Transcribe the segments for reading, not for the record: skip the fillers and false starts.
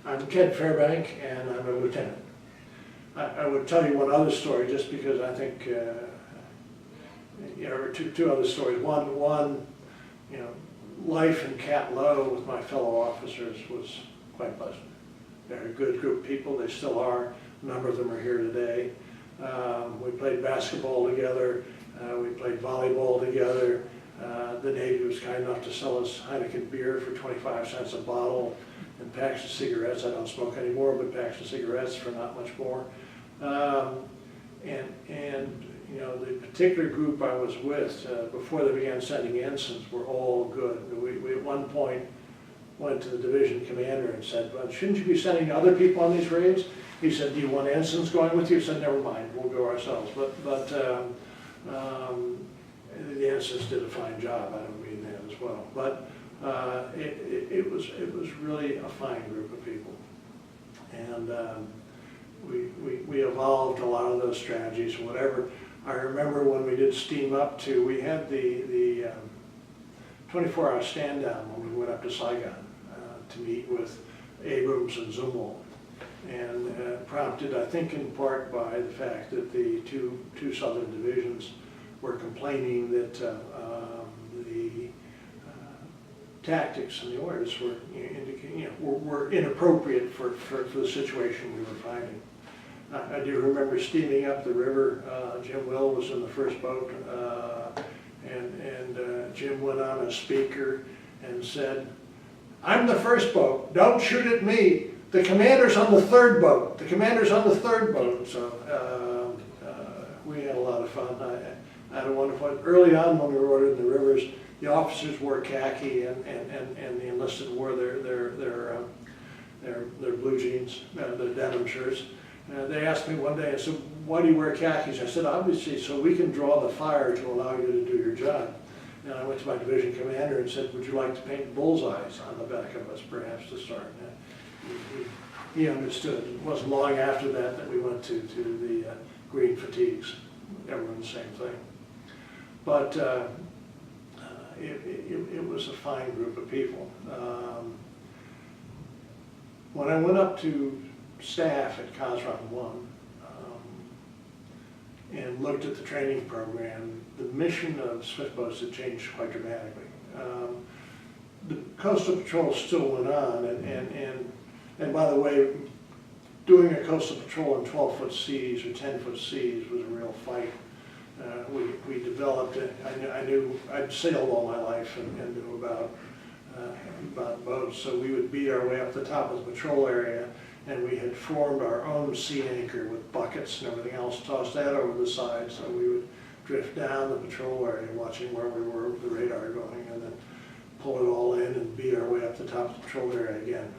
I'm Ted Fairbank, and I'm a lieutenant. I would tell you one other story, just because I think, or two other stories. One, life in Cat Low with my fellow officers was quite pleasant. They're a good group of people. They still are. A number of them are here today. We played basketball together. We played volleyball together. The Navy was kind enough to sell us Heineken beer for 25 cents a bottle, and packs of cigarettes. I don't smoke anymore, but packs of cigarettes for not much more. The particular group I was with, before they began sending ensigns, were all good. We at one point went to the division commander and said, well, shouldn't you be sending other people on these raids? He said, do you want ensigns going with you? I said, never mind, we'll go ourselves. But the ensigns did a fine job. I don't mean that as well. But it was really a fine group of people. And we evolved a lot of those strategies, whatever. I remember when we did steam up to, we had the 24-hour stand down when we went up to Saigon to meet with Abrams and Zumwalt. And prompted, I think, in part by the fact that the two southern divisions were complaining that the tactics and the orders were inappropriate for the situation we were fighting. I do remember steaming up the river. Jim Will was in the first boat, and Jim went on a speaker and said, "I'm the first boat. Don't shoot at me. The commander's on the third boat. The commander's on the third boat." So we had a lot of fun. I had a wonderful. Early on, when we were ordered in the rivers, the officers wore khaki, and the enlisted wore their blue jeans, their denim shirts. They asked me one day, I said, "Why do you wear khakis?" I said, "Obviously, so we can draw the fire to allow you to do your job." And I went to my division commander and said, "Would you like to paint bullseyes on the back of us, perhaps, to start?" He understood. It wasn't long after that we went to the green fatigues. Everyone the same thing. But it was a fine group of people. When I went up to staff at Cosron 1 and looked at the training program, the mission of Swift boats had changed quite dramatically. The coastal patrol still went on, and by the way, doing a coastal patrol in 12-foot seas or 10-foot seas was a real fight. We developed it. I'd sailed all my life and knew about boats, so we would beat our way up the top of the patrol area, and we had formed our own sea anchor with buckets and everything else, tossed that over the side, so we would drift down the patrol area, watching where we were with the radar going, and then pull it all in and beat our way up the top of the patrol area again.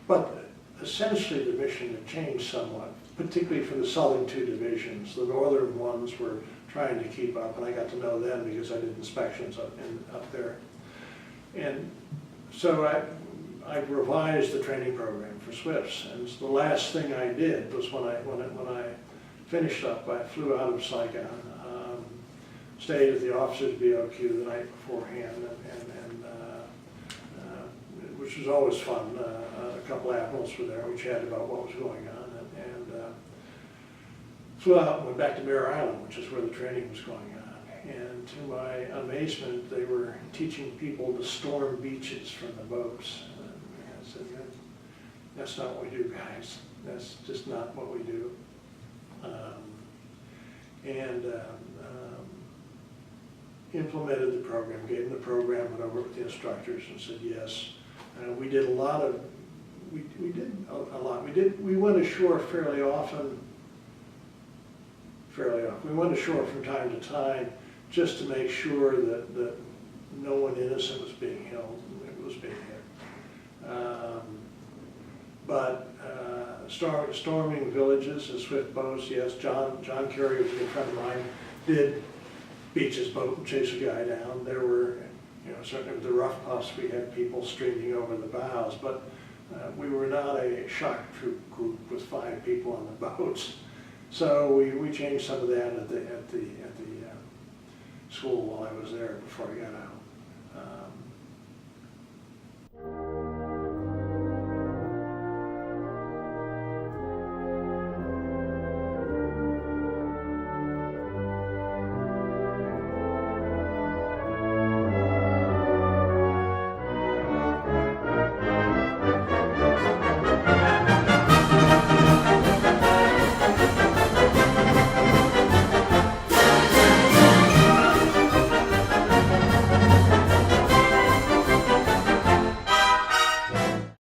But essentially the mission had changed somewhat, particularly for the southern two divisions. The northern ones were trying to keep up, and I got to know them because I did inspections up there. And so I revised the training program for Swifts, and the last thing I did was when I finished up, I flew out of Saigon, stayed at the officers' BOQ the night beforehand, which was always fun. A couple admirals were there. We chatted about what was going on, and flew out and went back to Bear Island, which is where the training was going on. And to my amazement, they were teaching people to storm beaches from the boats. And I said, "That's not what we do, guys. That's just not what we do." Implemented the program, gave them the program, went over with the instructors and said yes. We did a lot of, we went ashore fairly often. We went ashore from time to time just to make sure that no one innocent was being held, was being hit. But storming villages as Swift boats, yes. John Curry was a good friend of mine, did beach his boat and chase a guy down. There were, certainly with the rough puffs, we had people streaming over the bows, but we were not a shock troop group with 5 people on the boats. So we changed some of that at the school while I was there before I got out.